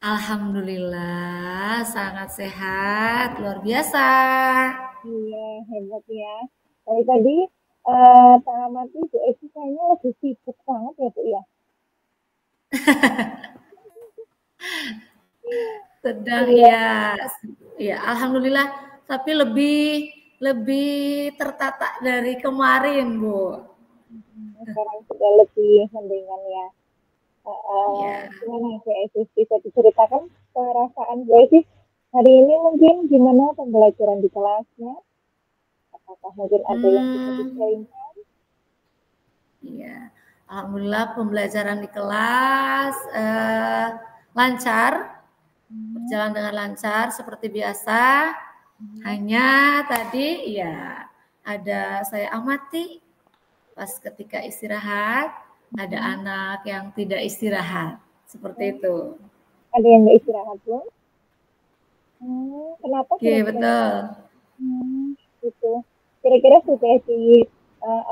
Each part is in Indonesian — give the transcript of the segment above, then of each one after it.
Alhamdulillah, sangat sehat, luar biasa. Iya, hebat ya. Dari tadi Pak Amati, Bu Esi kayaknya lagi sibuk banget ya, Bu ya. Sedang Iya, ya, alhamdulillah. Tapi lebih lebih tertata dari kemarin, Bu. sekarang sudah lebih mendingan ya. Ya, Gimana Bu Esi, bisa diceritakan perasaan Bu Esi hari ini mungkin gimana pembelajaran di kelasnya? Apakah mungkin ada yang bisa hmm, di-sharing? ya. Alhamdulillah pembelajaran di kelas lancar, Hmm, berjalan dengan lancar seperti biasa. hmm, Hanya tadi ya ada saya amati pas ketika istirahat ada hmm. anak yang tidak istirahat seperti Oh, itu. ada yang nggak istirahat, Bu? Kenapa Oke, kira-kira? betul. Gitu. Kira-kira sudah di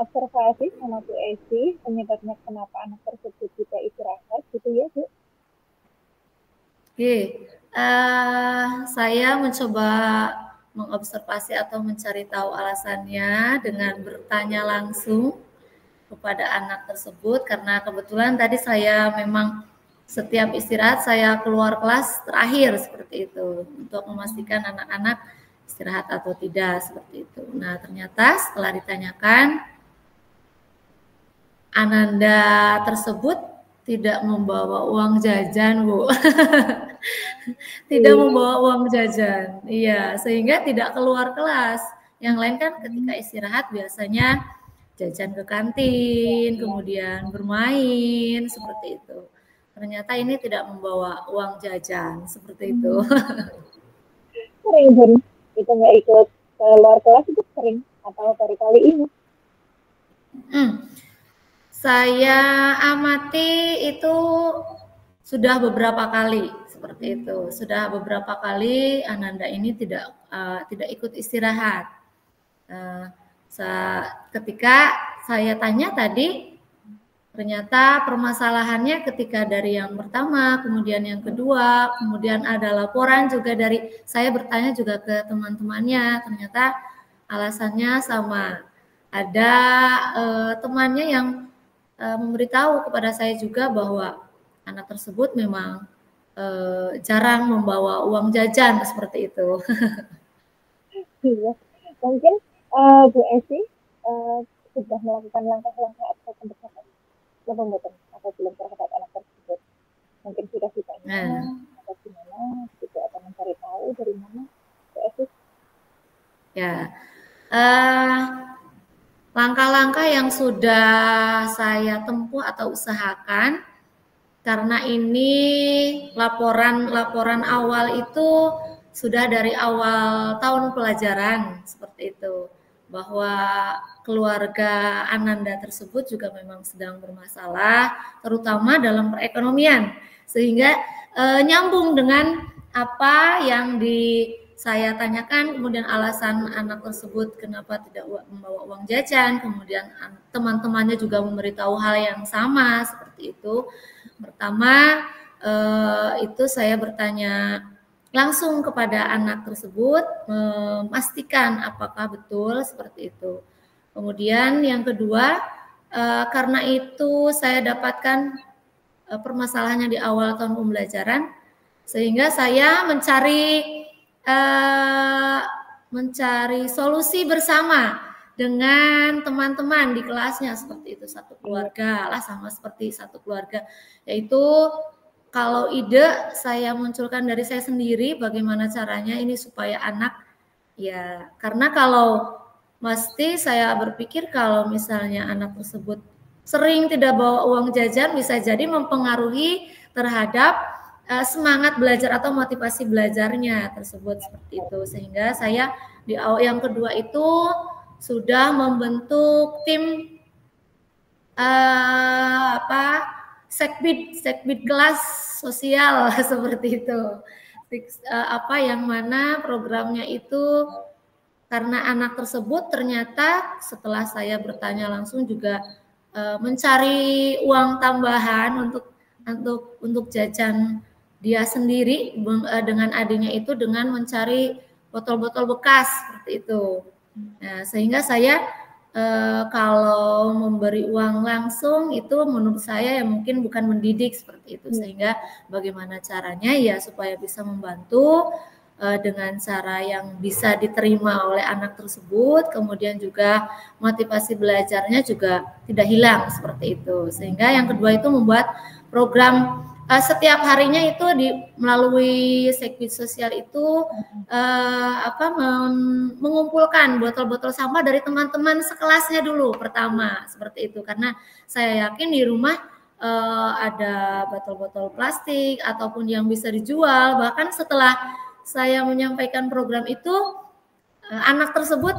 observasi sama Bu Esi penyebabnya kenapa anak tersebut tidak istirahat gitu ya Bu? Oke, saya mencoba mengobservasi atau mencari tahu alasannya dengan bertanya langsung kepada anak tersebut karena kebetulan tadi saya memang setiap istirahat saya keluar kelas terakhir seperti itu untuk memastikan anak-anak istirahat atau tidak seperti itu. Nah, ternyata setelah ditanyakan Ananda tersebut tidak membawa uang jajan, Bu. Tidak Iya. membawa uang jajan. Iya, sehingga tidak keluar kelas. Yang lain kan ketika istirahat biasanya jajan ke kantin, kemudian bermain seperti itu. Ternyata ini tidak membawa uang jajan seperti itu. Sering Bun, itu nggak ikut keluar kelas itu sering atau baru kali ini? Saya amati itu sudah beberapa kali seperti itu. Sudah beberapa kali Ananda ini tidak ikut istirahat. Uh, ketika saya tanya tadi, ternyata permasalahannya ketika dari yang pertama, kemudian yang kedua, kemudian ada laporan juga dari saya bertanya juga ke teman-temannya, ternyata alasannya sama. Ada temannya yang memberitahu kepada saya juga bahwa anak tersebut memang jarang membawa uang jajan seperti itu. Iya. Mungkin Bu Esi uh, sudah melakukan langkah-langkah atau pendekatan belum betul atau belum terhadap anak tersebut? Mungkin sudah ditanya Nah, atau gimana gitu atau mencari tahu dari mana Bu Esi? ya. Langkah-langkah yang sudah saya tempuh atau usahakan karena ini laporan awal itu sudah dari awal tahun pelajaran seperti itu bahwa keluarga Ananda tersebut juga memang sedang bermasalah terutama dalam perekonomian sehingga nyambung dengan apa yang saya tanyakan kemudian alasan anak tersebut kenapa tidak membawa uang jajan kemudian teman-temannya juga memberitahu hal yang sama seperti itu. Pertama itu saya bertanya langsung kepada anak tersebut memastikan apakah betul seperti itu. Kemudian yang kedua karena itu saya dapatkan permasalahannya di awal tahun pembelajaran sehingga saya uh, mencari solusi bersama dengan teman-teman di kelasnya seperti itu satu Iya. keluarga lah sama seperti satu keluarga yaitu kalau ide saya munculkan dari saya sendiri bagaimana caranya ini supaya anak ya karena kalau mesti saya berpikir kalau misalnya anak tersebut sering tidak bawa uang jajan bisa jadi mempengaruhi terhadap semangat belajar atau motivasi belajarnya tersebut seperti itu sehingga saya di awal yang kedua itu sudah membentuk tim apa sekbid kelas sosial seperti itu apa yang mana programnya itu karena anak tersebut ternyata setelah saya bertanya langsung juga mencari uang tambahan untuk jajan dia sendiri dengan adiknya itu dengan mencari botol-botol bekas seperti itu. Nah, sehingga saya kalau memberi uang langsung itu menurut saya ya mungkin bukan mendidik seperti itu, sehingga bagaimana caranya ya supaya bisa membantu dengan cara yang bisa diterima oleh anak tersebut, kemudian juga motivasi belajarnya juga tidak hilang seperti itu. Sehingga yang kedua itu membuat program setiap harinya itu melalui Sekbid Sosial itu mengumpulkan botol-botol sampah dari teman-teman sekelasnya dulu pertama seperti itu, karena saya yakin di rumah ada botol-botol plastik ataupun yang bisa dijual. Bahkan setelah saya menyampaikan program itu, anak tersebut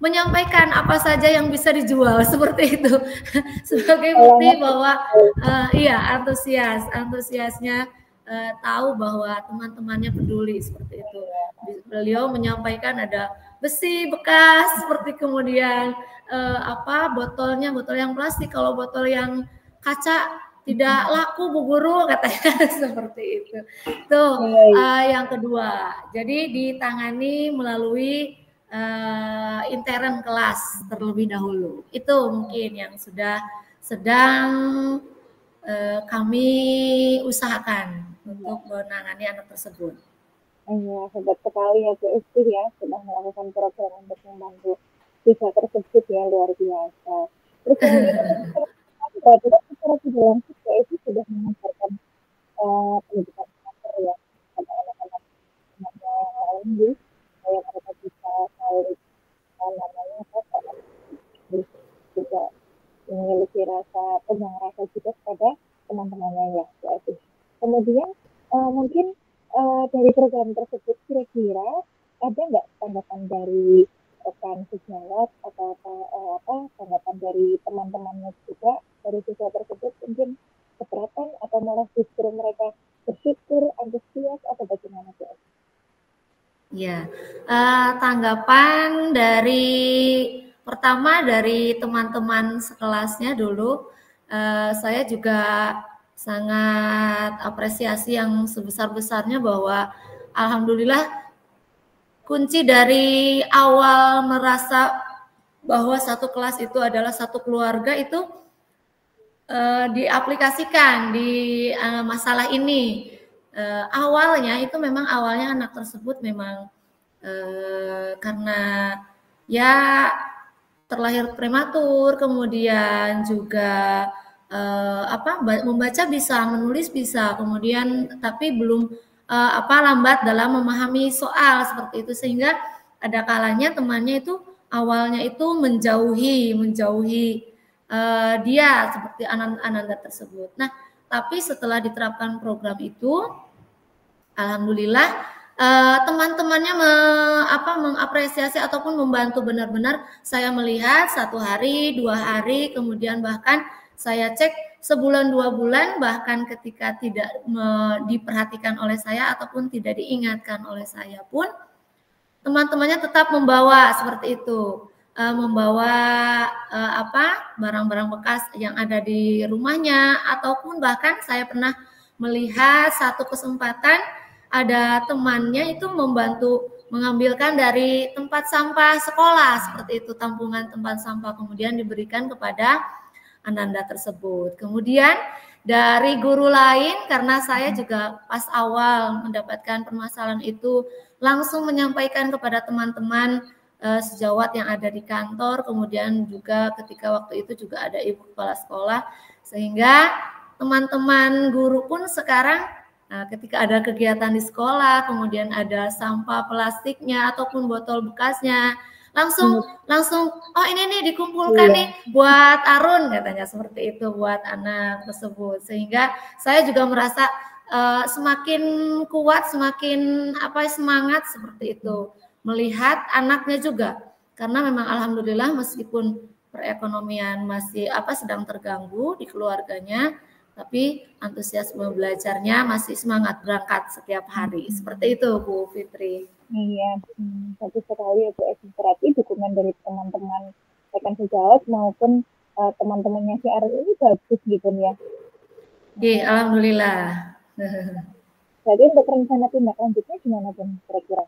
menyampaikan apa saja yang bisa dijual seperti itu sebagai bukti bahwa iya antusiasnya tahu bahwa teman-temannya peduli seperti itu. Beliau menyampaikan ada besi bekas seperti, kemudian botol yang plastik, kalau botol yang kaca tidak laku Bu Guru katanya seperti itu. Tuh yang kedua. Jadi ditangani melalui intern kelas terlebih dahulu. Itu mungkin yang sudah sedang kami usahakan untuk menangani anak tersebut. Iya, hebat sekali ya Bu Esti ya, sudah melakukan program untuk membantu siswa tersebut ya, luar biasa. Terus berarti secara tidak langsung Bu Esti sudah mengajarkan pendidikan karakter ya pada anak-anak yang lain supaya mereka bisa saling juga memiliki penyang rasa juga kepada teman-temannya ya Bu Esti. Kemudian mungkin dari program tersebut kira-kira ada nggak tanggapan dari rekan sejawat atau tanggapan dari teman-temannya juga dari siswa tersebut, mungkin keberatan atau malah justru mereka bersyukur, antusias atau bagaimana Bu? Ya, tanggapan pertama dari teman-teman sekelasnya dulu, saya juga sangat apresiasi yang sebesar-besarnya bahwa alhamdulillah kunci dari awal merasa bahwa satu kelas itu adalah satu keluarga itu diaplikasikan di masalah ini. Awalnya anak tersebut memang karena ya terlahir prematur, kemudian juga membaca bisa, menulis bisa, kemudian tapi belum lambat dalam memahami soal seperti itu, sehingga ada kalanya temannya itu awalnya itu menjauhi dia seperti Ananda tersebut. Nah, tapi setelah diterapkan program itu, alhamdulillah teman-temannya mengapresiasi ataupun membantu benar-benar. Saya melihat 1 hari, 2 hari, kemudian bahkan saya cek sebulan 2 bulan, bahkan ketika tidak diperhatikan oleh saya ataupun tidak diingatkan oleh saya pun, teman-temannya tetap membawa seperti itu, membawa barang-barang bekas yang ada di rumahnya, ataupun bahkan saya pernah melihat satu kesempatan ada temannya itu membantu mengambilkan dari tempat sampah sekolah seperti itu, tampungan tempat sampah, kemudian diberikan kepada Ananda tersebut. Kemudian dari guru lain, karena saya juga pas awal mendapatkan permasalahan itu langsung menyampaikan kepada teman-teman sejawat yang ada di kantor, kemudian juga ketika waktu itu juga ada ibu kepala sekolah, sehingga teman-teman guru pun sekarang ketika ada kegiatan di sekolah, kemudian ada sampah plastiknya ataupun botol bekasnya, langsung oh ini nih dikumpulkan nih buat Arun, katanya seperti itu, buat anak tersebut. Sehingga saya juga merasa semakin kuat, semakin semangat seperti itu melihat anaknya juga, karena memang alhamdulillah meskipun perekonomian masih sedang terganggu di keluarganya, tapi antusiasme belajarnya masih semangat berangkat setiap hari. Seperti itu Bu Fitri. Iya, bagus sekali ya Bu Esti. Berarti dukungan dari teman-teman rekan sejawat maupun teman-temannya si Arun ini bagus gitu ya. Iya, alhamdulillah. Jadi untuk rencana tindak lanjutnya gimana Bun kira-kira?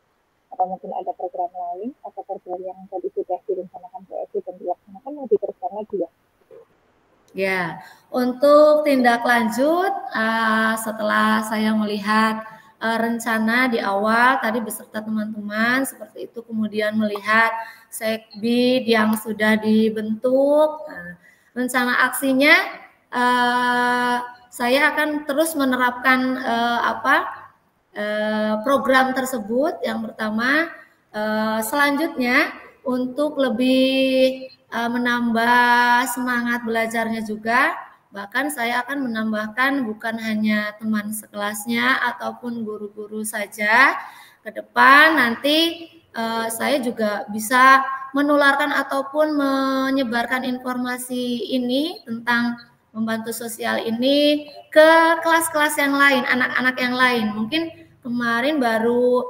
Apa mungkin ada program lain atau program yang tadi sudah direncanakan PSI dan dilaksanakan mau diteruskan lagi ya? Ya, untuk tindak lanjut setelah saya melihat rencana di awal tadi beserta teman-teman seperti itu, kemudian melihat sekbid yang sudah dibentuk, rencana aksinya saya akan terus menerapkan program tersebut. Yang pertama, selanjutnya untuk lebih menambah semangat belajarnya juga, bahkan saya akan menambahkan bukan hanya teman sekelasnya ataupun guru-guru saja. Ke depan nanti saya juga bisa menularkan ataupun menyebarkan informasi ini tentang membantu sosial ini ke kelas-kelas yang lain, anak-anak yang lain. Mungkin kemarin baru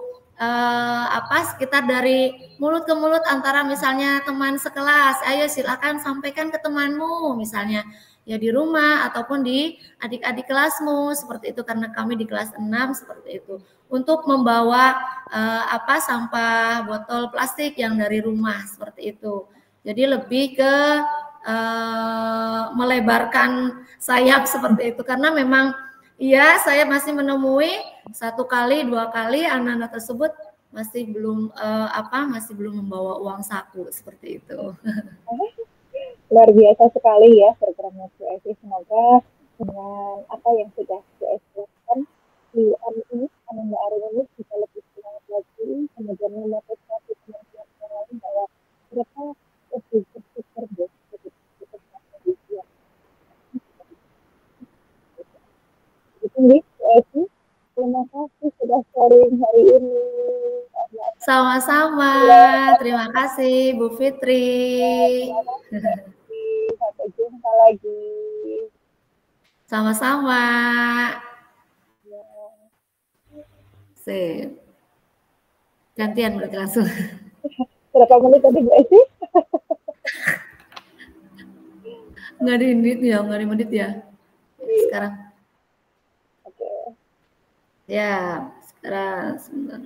sekitar dari mulut ke mulut antara misalnya teman sekelas, ayo silakan sampaikan ke temanmu misalnya ya di rumah ataupun di adik-adik kelasmu seperti itu, karena kami di kelas 6 seperti itu, untuk membawa sampah botol plastik yang dari rumah seperti itu. Jadi lebih ke melebarkan sayap seperti itu, karena memang iya saya masih menemui 1 kali 2 kali anak-anak tersebut masih belum masih belum membawa uang saku seperti itu. Luar biasa sekali ya programnya QSI. Semoga dengan apa yang sudah QSI lakukan di ini, Ananda Arin ini bisa lebih semangat lagi, kemudian memotivasi teman-teman yang lain bahwa mereka lebih berpikir itu nih QSI. Terima kasih sudah sharing hari ini. Sama-sama, terima kasih Bu Fitri. Sampai jumpa lagi. Sama-sama. Ya. Sip. Gantian berarti langsung. Berapa menit tadi Bu Esi? Nggak di menit ya, nggak di menit ya. Sekarang. Oke. Ya, sekarang sebentar.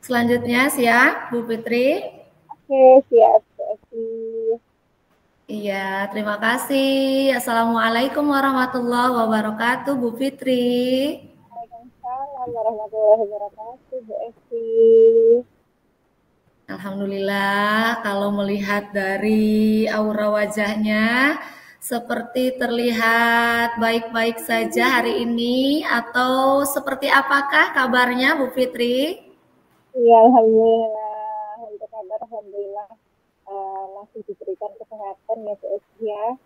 Selanjutnya siap, Bu Fitri. Oke, siap. Iya, terima kasih. Assalamualaikum warahmatullahi wabarakatuh, Bu Fitri. Waalaikumsalam warahmatullahi wabarakatuh, Bu Esti. Alhamdulillah, kalau melihat dari aura wajahnya, seperti terlihat baik-baik saja hari ini, atau seperti apakah kabarnya, Bu Fitri? Iya, alhamdulillah. Untuk kabar, alhamdulillah masih diberikan kesehatan ya, Bu Esti ya.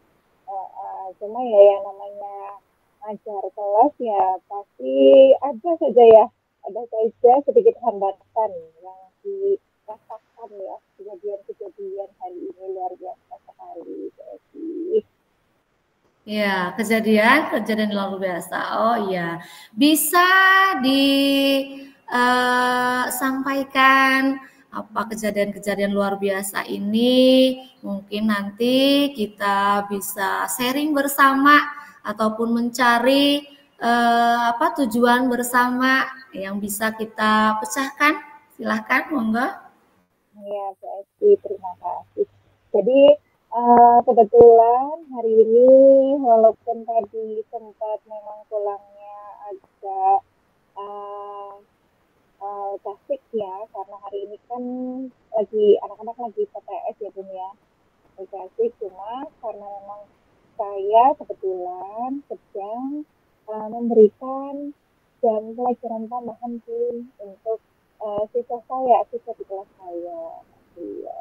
Cuma ya yang namanya ngajar kelas ya pasti ada saja ya, ada saja sedikit hambatan yang dirasakan ya, kejadian-kejadian hari ini luar biasa sekali, Bu Esti. Ya, kejadian luar biasa. Oh iya, bisa disampaikan apa kejadian-kejadian luar biasa ini? Mungkin nanti kita bisa sharing bersama ataupun mencari tujuan bersama yang bisa kita pecahkan. Silahkan, monggo. Ya, Bu Esti, terima kasih. Jadi kebetulan hari ini walaupun tadi sempat memang pulangnya agak tasik ya, karena hari ini kan lagi anak-anak lagi PTS ya Bun ya, tasik. Cuma karena memang saya kebetulan sedang memberikan jam pelajaran tambahan Bun untuk siswa di kelas saya. Iya.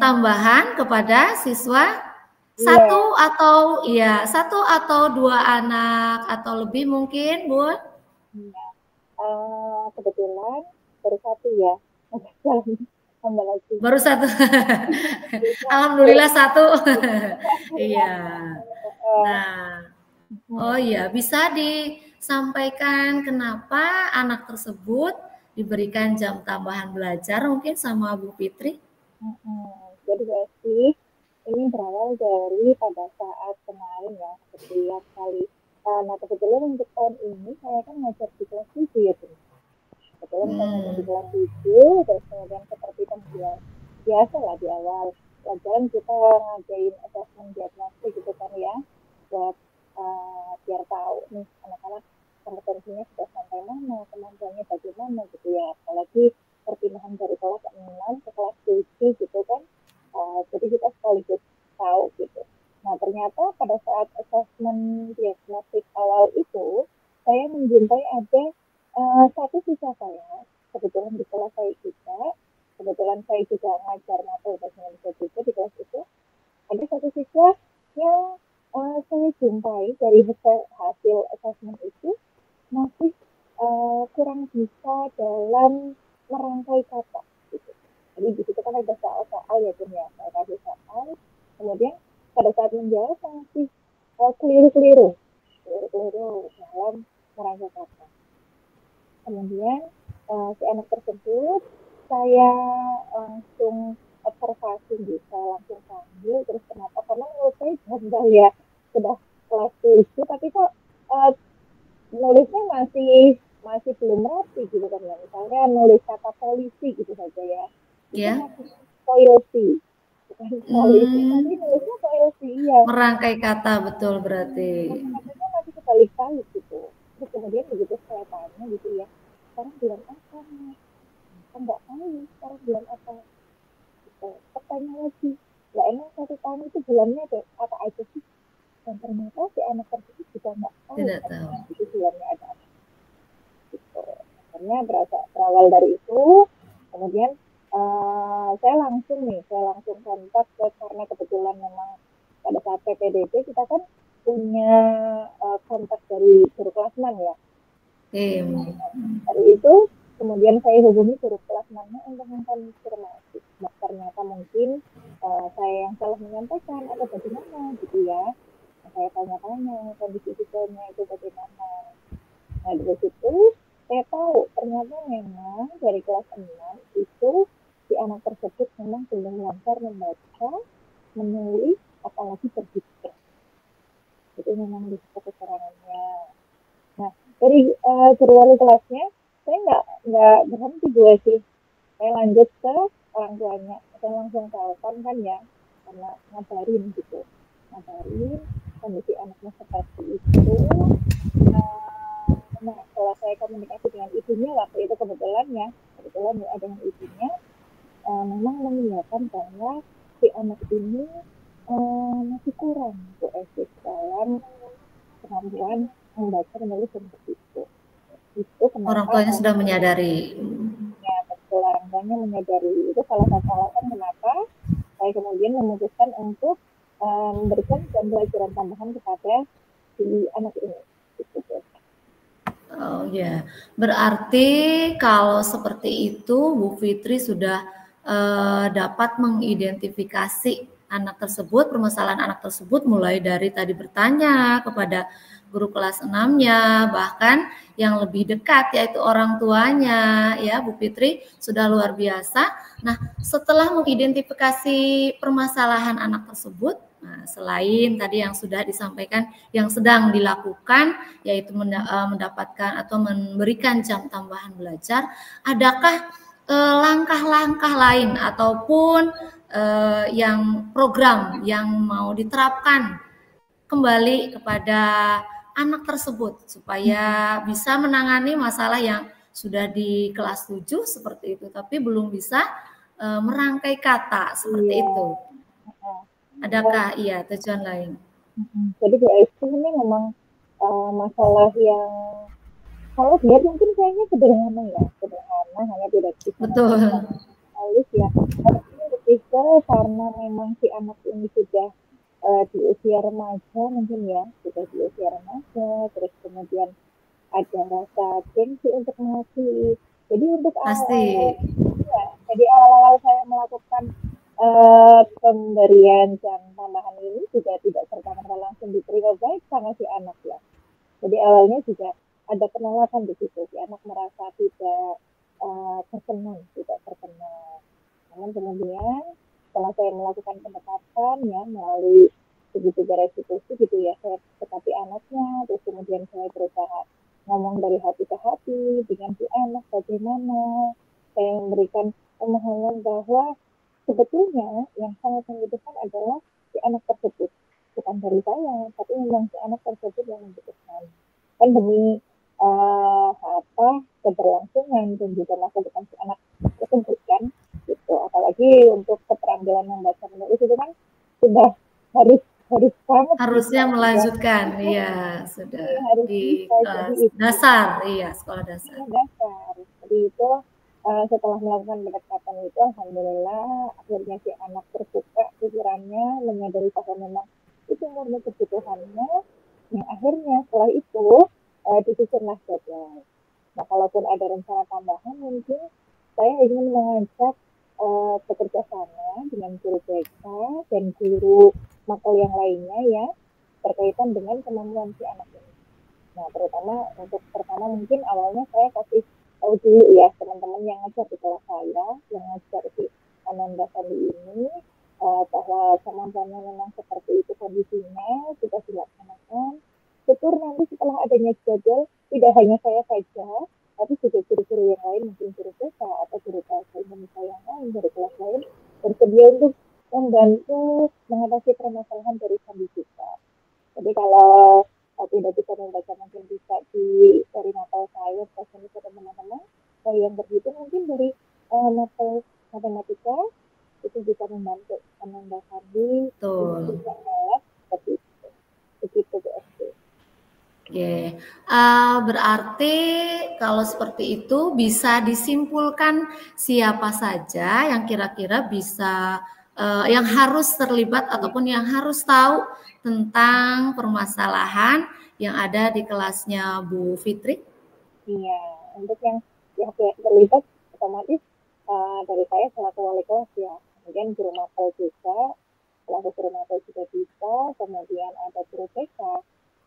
Tambahan kepada siswa satu atau dua anak atau lebih mungkin, Bun? Iya. Kebetulan baru satu ya. Baru satu. Alhamdulillah satu. Iya. Nah, oh iya, bisa sampaikan kenapa anak tersebut diberikan jam tambahan belajar mungkin sama Bu Fitri. Jadi berarti ini berawal dari pada saat kemarin ya, setiap kali. Nah kebetulan untuk tahun ini saya kan ngajar di kelas 7 ya, kebetulan saya ngajar di kelas 7, terus kemudian seperti pembuat biasa lah di awal pelajaran kita ngajain assessment diagnostik gitu kan ya, buat biar tahu nih anak-anak kompetensinya sudah sampai mana, kemampuannya bagaimana gitu ya, apalagi perpindahan dari kelas 6 ke kelas 7 gitu kan. Jadi kita sekaligus tahu gitu. Nah ternyata pada saat assessment diagnostik awal itu saya menjumpai ada satu siswa saya, kebetulan di kelas saya juga, kebetulan saya juga ngajar materi bahasa Indonesia juga di kelas itu, ada satu siswa yang saya jumpai dari hasil assessment itu masih kurang bisa dalam merangkai kata gitu. Jadi di situ kan ada soal-soal ya Bun ya, saya kasih soal, kemudian pada saat menjawab masih keliru-keliru dalam merangkai kata. Kemudian si anak tersebut saya langsung observasi gitu, saya langsung panggil, terus kenapa? Karena menurut saya janggal ya, sudah kelas 7 tapi kok nulisnya masih belum rapi gitu kan ya. Misalnya nulis kata polisi gitu saja ya. Itu masih polisi. Bukan polisi, tapi nulisnya polisi ya. Merangkai kata betul berarti. Katanya masih kebalik-balik gitu. Terus kemudian begitu saya tanya gitu ya, sekarang bulan apa nih? Kan nggak tahu sekarang bulan apa. Gitu. Pertanyaan lagi, lah emang 1 tahun itu bulannya ada apa aja sih? Dan ternyata si anak tersebut juga nggak tahu. Tidak tahu. Itu bulannya ada apa. Gitu. Akhirnya berawal dari itu, kemudian saya langsung kontak ke, karena kebetulan memang pada saat PPDB kita kan punya kontak dari guru kelasman ya. Dari itu kemudian saya hubungi guru kelasmannya untuk mengkonfirmasi. Ternyata mungkin saya yang salah menyampaikan atau bagaimana gitu ya. Saya tanya-tanya kondisi siswanya itu bagaimana. Nah dari situ saya tahu ternyata memang dari kelas 6 itu si anak tersebut memang belum lancar membaca, menulis, apalagi berpikir. Itu memang di situ kekurangannya. Nah dari guru wali kelasnya saya nggak berhenti gue sih, saya lanjut ke orang tuanya, saya langsung telepon kan ya, karena ngabarin gitu, ngabarin kondisi anaknya seperti itu. Nah setelah saya komunikasi dengan ibunya waktu itu kebetulan ya dengan ibunya, memang mengingatkan bahwa si anak ini masih kurang Bu dalam kemampuan membaca menulis seperti itu. Itu kenapa orang tuanya sudah menyadari. Ya betul, orang tuanya menyadari. Itu salah satu alasan kenapa saya kemudian memutuskan untuk memberikan pembelajaran tambahan kepada si anak ini. Gitu. Oh ya, berarti kalau seperti itu Bu Fitri sudah dapat mengidentifikasi anak tersebut, permasalahan anak tersebut mulai dari tadi bertanya kepada guru kelas 6-nya, bahkan yang lebih dekat yaitu orang tuanya ya Bu Fitri, sudah luar biasa. Nah, setelah mengidentifikasi permasalahan anak tersebut, nah, selain tadi yang sudah disampaikan yang sedang dilakukan yaitu mendapatkan atau memberikan jam tambahan belajar, adakah langkah-langkah lain ataupun yang program yang mau diterapkan kembali kepada anak tersebut supaya bisa menangani masalah yang sudah di kelas 7 seperti itu tapi belum bisa merangkai kata seperti itu. Adakah tujuan lain? Jadi Bu Esti ini memang masalah yang kalau dia mungkin kayaknya sederhana, hanya tidak bisa halus ya. Tapi lebih ke karena memang si anak ini sudah di usia remaja mungkin ya, sudah di usia remaja, terus kemudian ada rasa gengsi untuk mengakui. Jadi untuk awal-awal saya melakukan pemberian jam tambahan ini juga tidak serta-merta langsung diterima baik sama si anak ya. Jadi awalnya juga ada penolakan di situ, si anak merasa tidak berkenan, tidak berkenan. Namun kemudian setelah saya melakukan pendekatan ya melalui begitu restitusi gitu ya, saya tetapi anaknya, terus kemudian saya berusaha ngomong dari hati ke hati dengan si anak bagaimana, saya memberikan pemahaman bahwa sebetulnya yang sangat membutuhkan adalah si anak tersebut, bukan dari saya, tapi memang si anak tersebut yang membutuhkan. Kan demi apa keberlangsungan dan juga masa depan si anak tersebut kan, gitu. Apalagi untuk keterampilan membaca menulis itu kan sudah harus harus banget harusnya bisa, melanjutkan, ya. iya sudah Harus di bisa, jadi itu dasar, iya sekolah dasar. dasar. Jadi itu setelah melakukan pendekatan itu, alhamdulillah akhirnya si anak terbuka pikirannya, menyadari bahwa memang itu murni kebutuhannya. Yang akhirnya setelah itu disusunlah jadwal. Nah, kalaupun ada rencana tambahan, mungkin saya ingin mengajak bekerja sama dengan guru BK dan guru makul yang lainnya ya, berkaitan dengan kemampuan si anak ini. Nah, terutama untuk pertama mungkin awalnya saya kasih tahu dulu ya teman-teman yang ngajar di kelas saya, yang ngajar di Ananda Sandi ini, bahwa kemampuannya memang seperti itu kondisinya, sudah dilaksanakan. Syukur nanti setelah adanya jadwal, tidak hanya saya saja, tapi juga guru-guru yang lain, mungkin guru BK atau guru bahasa Indonesia yang lain dari kelas lain, bersedia untuk membantu mengatasi permasalahan dari Sandi kita. Jadi kalau tidak bisa membaca mungkin bisa dari novel saya, presentasi ke teman-teman. Kalau yang berhitung mungkin dari novel matematika itu bisa membantu menambahkan di seperti itu. Begitu BSD. Oke, berarti kalau seperti itu bisa disimpulkan siapa saja yang kira-kira bisa yang harus terlibat ataupun yang harus tahu tentang permasalahan yang ada di kelasnya Bu Fitri. Iya, untuk yang pihak terlibat otomatis dari saya selaku wali kelas ya, kemudian guru mapel juga, selaku guru mapel juga bisa, kemudian ada guru TK,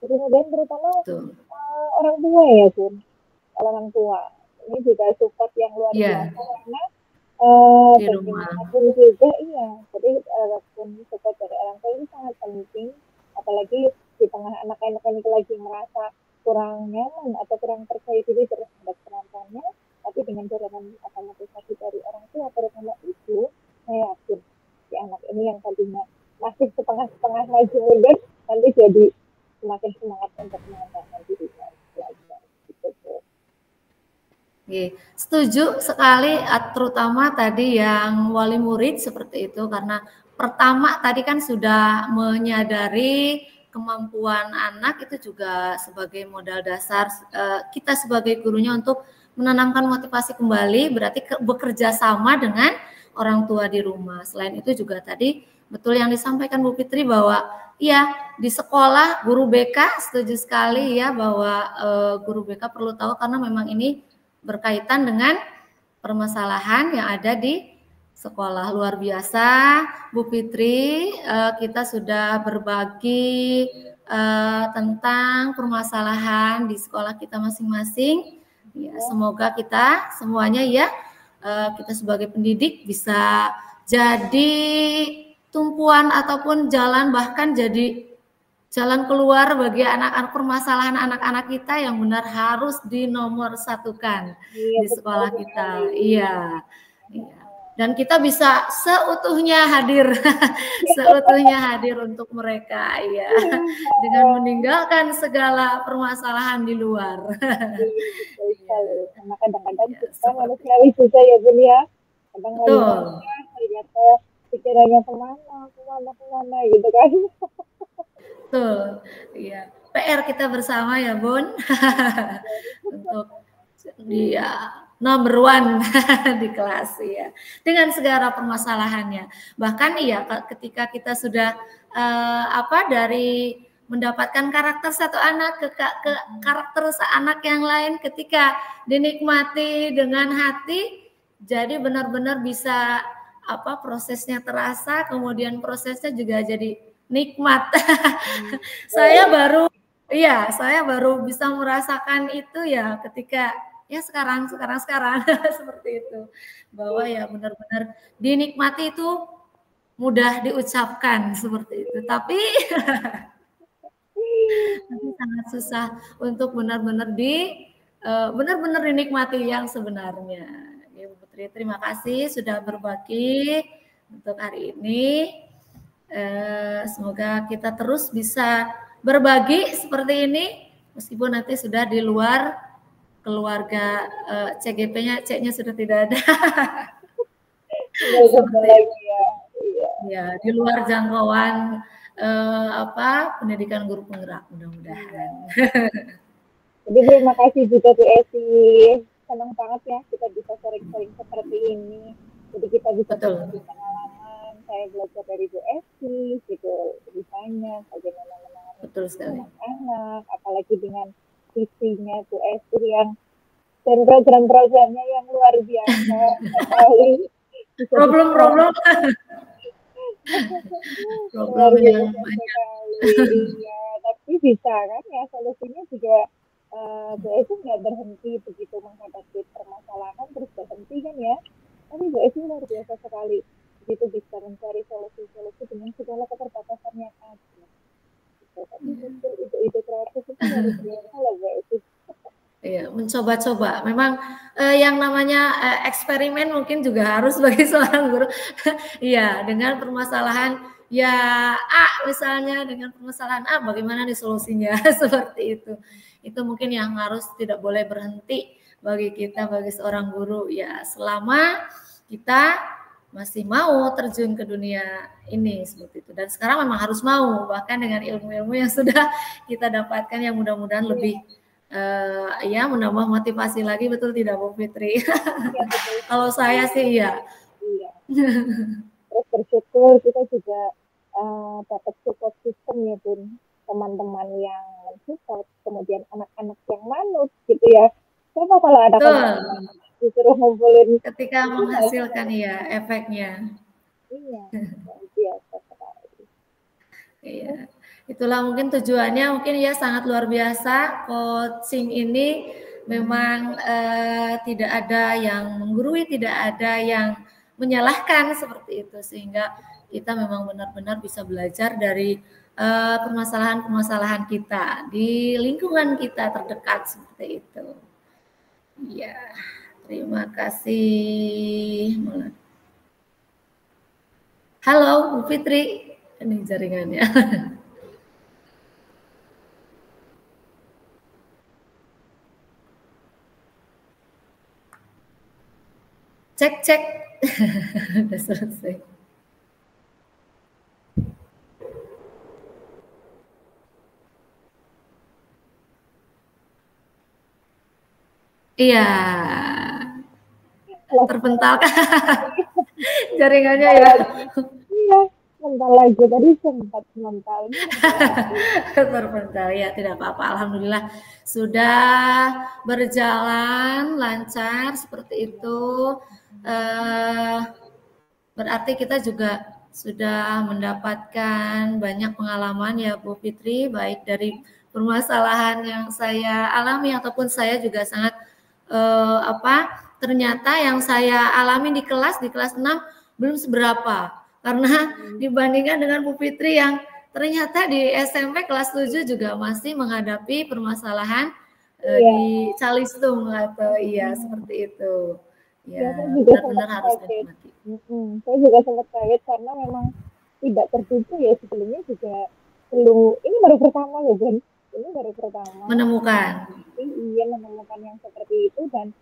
kemudian terutama orang tua ya Bun, orang tua ini juga support yang luar biasa karena bagaimanapun juga iya, jadi support dari orang tua ini sangat penting, apalagi di tengah anak-anak ini lagi merasa kurang nyaman atau kurang percaya diri terhadap kemampuannya, tapi dengan dorongan atau motivasi dari orang tua terutama ibu, saya yakin si anak ini yang tadinya masih setengah-setengah maju mundur nanti jadi semakin semangat untuk mengembangkan dirinya belajar gitu. Setuju sekali, terutama tadi yang wali murid seperti itu, karena pertama tadi kan sudah menyadari kemampuan anak itu juga sebagai modal dasar kita sebagai gurunya untuk menanamkan motivasi kembali, berarti bekerja sama dengan orang tua di rumah. Selain itu juga tadi betul yang disampaikan Bu Fitri bahwa ya di sekolah guru BK setuju sekali ya bahwa guru BK perlu tahu karena memang ini berkaitan dengan permasalahan yang ada di sekolah. Luar biasa Bu Fitri, kita sudah berbagi tentang permasalahan di sekolah kita masing-masing. Ya, semoga kita semuanya ya kita sebagai pendidik bisa jadi tumpuan ataupun jalan, bahkan jadi jalan keluar bagi anak-anak permasalahan anak-anak kita yang benar harus dinomorsatukan di sekolah kita. Iya. Dan kita bisa seutuhnya hadir, seutuhnya hadir untuk mereka, ya, dengan meninggalkan segala permasalahan di luar. Karena kadang-kadang kita manusiawi juga ya Bun ya. Kadang lagi ternyata pikirannya kemana gitu kan. Betul, iya. PR kita bersama ya Bun, untuk dia number one di kelas ya, dengan segala permasalahannya. Bahkan iya ketika kita sudah dari mendapatkan karakter satu anak ke karakter anak yang lain, ketika dinikmati dengan hati, jadi benar-benar bisa prosesnya terasa, kemudian prosesnya juga jadi nikmat. Saya baru Iya, saya baru bisa merasakan itu ya ketika ya sekarang seperti itu. Bahwa ya benar-benar dinikmati itu mudah diucapkan seperti itu. Tapi sangat susah untuk benar-benar benar-benar dinikmati yang sebenarnya. Ibu Putri, terima kasih sudah berbagi untuk hari ini. Semoga kita terus bisa berbagi seperti ini, meskipun nanti sudah di luar keluarga CGP-nya, C-nya sudah tidak ada. Seperti lagi ya. Iya. Ya, di luar jangkauan pendidikan guru penggerak mudah-mudahan. Jadi terima kasih juga Bu Esi. Senang banget ya kita bisa sharing-sharing seperti ini. Jadi kita bisa berbagi pengalaman. Saya belajar dari Bu Esi, gitu lebih banyak bagaimana menangani anak-anak, apalagi dengan visinya Bu Esi yang dan program-programnya yang luar biasa sekali. Problem luar biasa sekali. Iya, tapi bisa kan ya solusinya juga Bu Esi nggak berhenti begitu menghadapi permasalahan terus berhenti kan ya. Tapi Bu Esi luar biasa sekali begitu bisa mencari solusi-solusi dengan segala keterbatasan yang ada. Gitu. Tapi ide kreatif itu luar biasa loh Bu Esi. Iya, mencoba-coba. Memang yang namanya eksperimen mungkin juga harus bagi seorang guru. Iya, dengan permasalahan ya A misalnya, dengan permasalahan A bagaimana nih solusinya seperti itu. Itu mungkin yang harus tidak boleh berhenti bagi kita, bagi seorang guru ya, selama kita masih mau terjun ke dunia ini seperti itu. Dan sekarang memang harus mau, bahkan dengan ilmu-ilmu yang sudah kita dapatkan yang mudah-mudahan lebih ya menambah motivasi lagi, betul tidak Bu Fitri? Ya, betul. Kalau saya sih ya. Iya. Terus bersyukur kita juga dapat support system ya Bun, teman-teman yang support, kemudian anak-anak yang manut gitu ya. Coba kalau ada teman-teman disuruh ngumpulin ketika menghasilkan ya efeknya. Iya, biasa sekali. Iya. Itulah mungkin tujuannya, mungkin ya sangat luar biasa. Coaching ini memang tidak ada yang menggurui, tidak ada yang menyalahkan seperti itu, sehingga kita memang benar-benar bisa belajar dari permasalahan-permasalahan kita di lingkungan kita terdekat seperti itu. Iya, terima kasih. Halo Bu Fitri, ini jaringannya. Cek. Udah selesai. Iya. Terpental jaringannya ya. Iya, mental lagi tadi sempat mental. Terpental ya, tidak apa-apa. Alhamdulillah sudah berjalan lancar seperti itu. Berarti kita juga sudah mendapatkan banyak pengalaman ya Bu Fitri, baik dari permasalahan yang saya alami ataupun saya juga sangat ternyata yang saya alami di kelas 6 belum seberapa, karena dibandingkan dengan Bu Fitri yang ternyata di SMP kelas 7 juga masih menghadapi permasalahan di Calistung atau seperti itu. Ya, benar-benar harus dinikmati. Saya juga sempat kaget karena memang tidak terduga ya, sebelumnya juga belum, ini baru pertama ya Bun, ini baru pertama menemukan yang seperti itu. Dan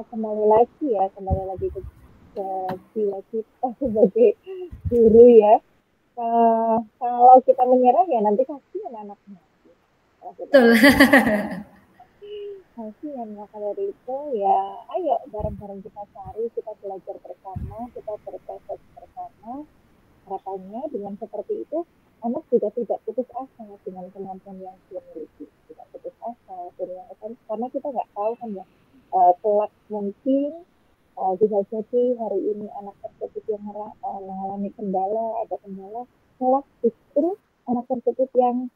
kembali lagi ke jiwa kita sebagai guru ya. Kalau kita menyerah ya nanti kasihan anaknya. Betul. Kasihan, maka dari itu ya ayo bareng-bareng kita cari, kita belajar bersama, kita berproses bersama. Harapannya dengan seperti itu anak juga tidak putus asa dengan kemampuan yang dia miliki, tidak putus asa karena kita nggak tahu kan ya, kelak mungkin bisa jadi hari ini anak tersebut yang mengalami ada kendala, kelak justru anak tersebut yang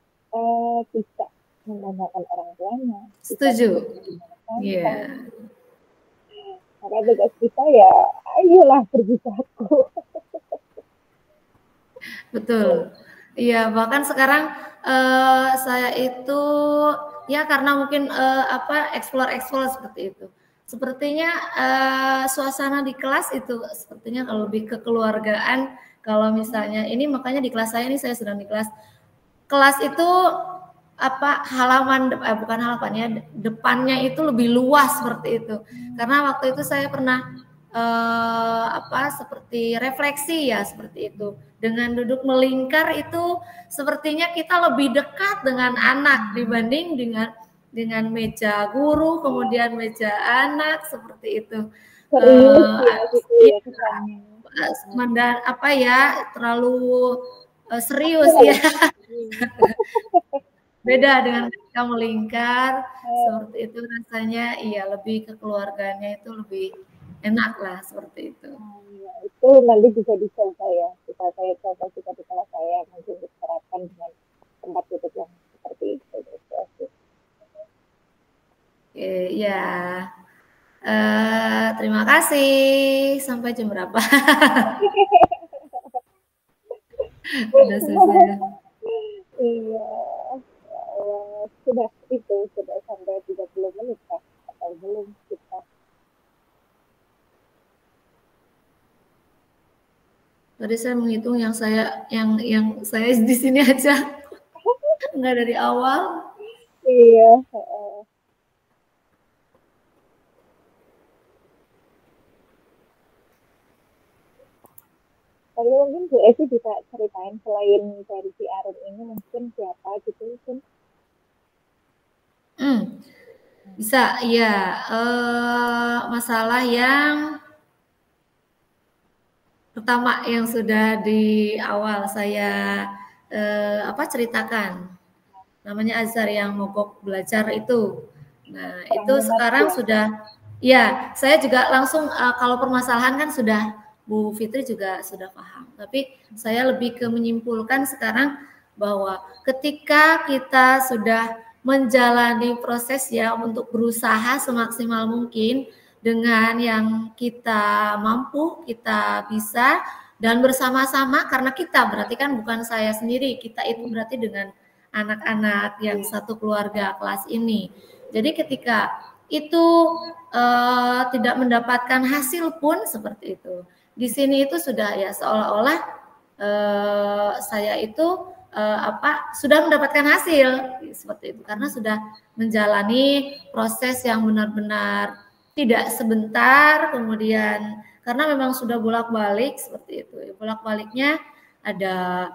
bisa membanggakan orang tuanya, kita Setuju. membanggakan Iya, maka tugas kita ya ayolah berbisatu. betul. Iya, bahkan sekarang saya itu ya karena mungkin explore seperti itu. Sepertinya suasana di kelas itu sepertinya kalau lebih kekeluargaan. Kalau misalnya ini makanya di kelas saya ini saya sedang di kelas. Kelas itu bukan halamannya, depannya itu lebih luas seperti itu. Karena waktu itu saya pernah seperti refleksi ya seperti itu. Dengan duduk melingkar itu sepertinya kita lebih dekat dengan anak dibanding dengan meja guru, kemudian meja anak seperti itu. Serius ya gitu ya kesannya. Terlalu serius ya. Beda dengan ketika melingkar seperti itu rasanya iya lebih kekeluarganya itu lebih enak lah seperti itu. Ya, itu nanti bisa dicoba ya, bisa saya coba juga di kelas saya mungkin diterapkan dengan tempat duduk yang seperti itu. Ya, terima kasih. Sampai jam berapa? Udah selesai. Iya, sudah sampai 30 menit kah? Atau belum kita? Tadi saya menghitung yang saya di sini aja nggak dari awal. Iya. Tapi mungkin Bu Esi bisa ceritain selain dari si Arun ini mungkin siapa gitu kan? Bisa, iya. Masalah yang pertama yang sudah di awal saya ceritakan, namanya Azhar yang mogok belajar itu. Nah, itu sekarang sudah, ya saya juga langsung kalau permasalahan kan sudah Bu Fitri juga sudah paham. Tapi saya lebih ke menyimpulkan sekarang bahwa ketika kita sudah menjalani proses ya untuk berusaha semaksimal mungkin dengan yang kita mampu, kita bisa, dan bersama-sama karena kita berarti kan bukan saya sendiri, kita itu berarti dengan anak-anak yang satu keluarga kelas ini. Jadi ketika itu tidak mendapatkan hasil pun seperti itu. Di sini itu sudah ya seolah-olah saya itu sudah mendapatkan hasil seperti itu karena sudah menjalani proses yang benar-benar tidak sebentar, kemudian karena memang sudah bolak-balik seperti itu. Bolak-baliknya ada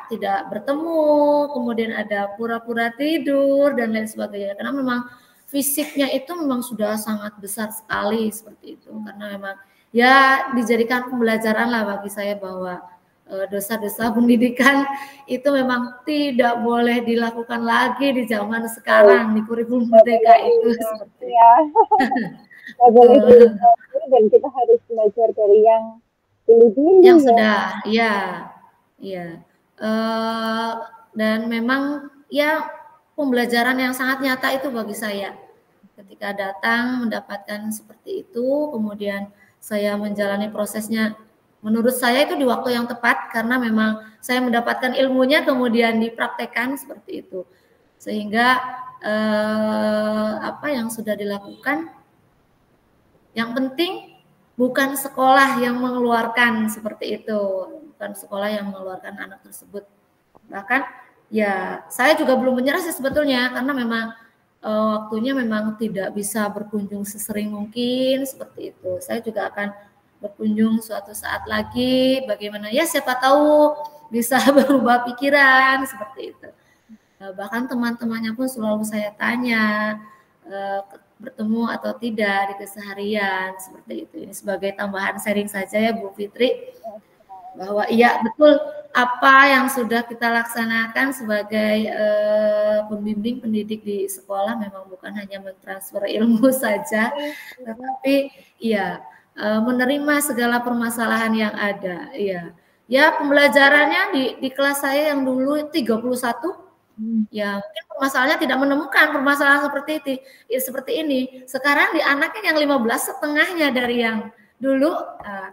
tidak bertemu, kemudian ada pura-pura tidur dan lain sebagainya. Karena memang fisiknya itu memang sudah sangat besar sekali seperti itu. Karena memang ya dijadikan pembelajaran lah bagi saya bahwa dosa-dosa pendidikan itu memang tidak boleh dilakukan lagi di zaman sekarang di kurikulum merdeka itu seperti ya. Dan kita harus belajar dari yang dulu-dulu yang sudah ya dan memang ya pembelajaran yang sangat nyata itu bagi saya ketika datang mendapatkan seperti itu, kemudian saya menjalani prosesnya menurut saya itu di waktu yang tepat karena memang saya mendapatkan ilmunya kemudian dipraktekkan seperti itu. Sehingga apa yang sudah dilakukan yang penting bukan sekolah yang mengeluarkan seperti itu, bukan sekolah yang mengeluarkan anak tersebut. Bahkan ya saya juga belum menyerah sih sebetulnya karena memang waktunya memang tidak bisa berkunjung sesering mungkin seperti itu. Saya juga akan berkunjung suatu saat lagi, bagaimana ya siapa tahu bisa berubah pikiran seperti itu. Bahkan teman-temannya pun selalu saya tanya bertemu atau tidak di keseharian seperti itu. Ini sebagai tambahan sharing saja ya Bu Fitri, bahwa iya betul apa yang sudah kita laksanakan sebagai pembimbing pendidik di sekolah memang bukan hanya mentransfer ilmu saja, tetapi ya menerima segala permasalahan yang ada. Ya pembelajarannya di kelas saya yang dulu 31 ya mungkin permasalahannya tidak menemukan permasalahan seperti ini. Sekarang di anaknya yang 15 setengahnya dari yang dulu,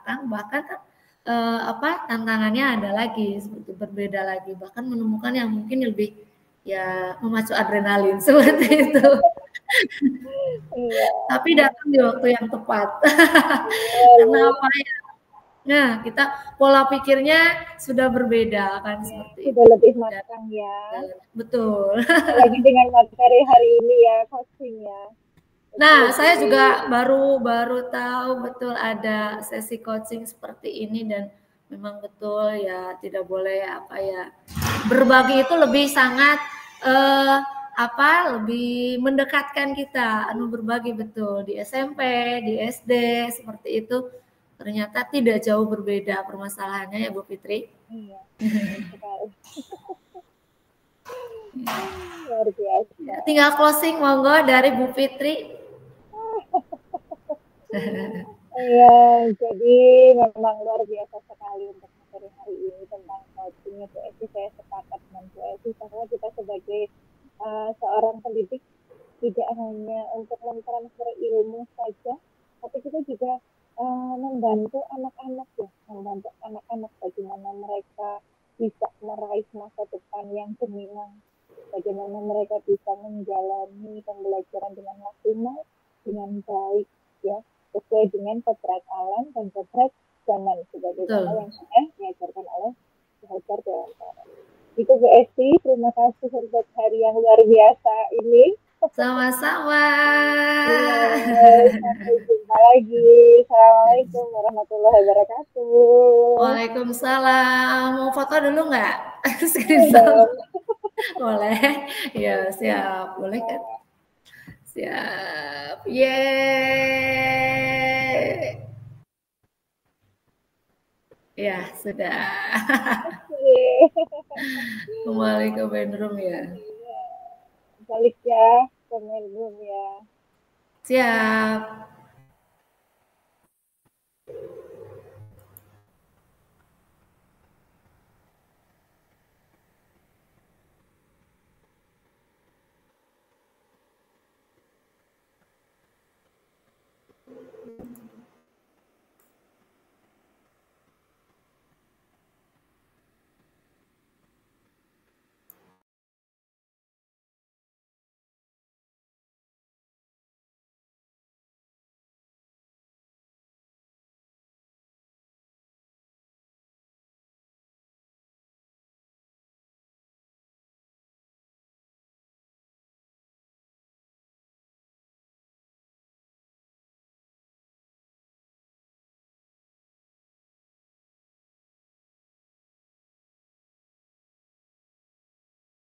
kan bahkan kan tantangannya ada lagi seperti berbeda lagi, bahkan menemukan yang mungkin lebih ya memacu adrenalin seperti itu. Iya. Tapi datang di waktu yang tepat. Karena apa ya? Nah, kita pola pikirnya sudah berbeda kan seperti sudah itu. lebih matang ya. Betul. Apalagi dengan materi hari ini ya, coaching ya. Nah, saya juga baru tahu betul ada sesi coaching seperti ini, dan memang betul ya tidak boleh berbagi itu lebih sangat lebih mendekatkan kita, berbagi betul di SMP, di SD seperti itu ternyata tidak jauh berbeda permasalahannya ya Bu Fitri. Iya. Luar biasa. Tinggal closing monggo dari Bu Fitri. Iya, jadi memang luar biasa sekali untuk materi hari ini tentang coaching Bu Esi. Saya sepakat dengan Bu Esi bahwa kita sebagai seorang pendidik tidak hanya untuk mentransfer ilmu saja, tapi kita juga membantu anak-anak ya, membantu anak-anak bagaimana mereka bisa meraih masa depan yang gemilang, bagaimana mereka bisa menjalani pembelajaran dengan maksimal, dengan baik ya, sesuai dengan kodrat alam dan kodrat zaman sebagaimana yang sudah diajarkan oleh Hajar Dewantara. Itu Bu Esti, terima kasih untuk hari yang luar biasa ini. Sama-sama. Sampai jumpa lagi. Assalamualaikum warahmatullahi wabarakatuh. Waalaikumsalam. Mau foto dulu nggak? Boleh. Ya, siap. Boleh kan? Siap. Yeay. Ya, sudah. Kembali ke bedroom ya. Balik ya ke bedroom ya. Siap.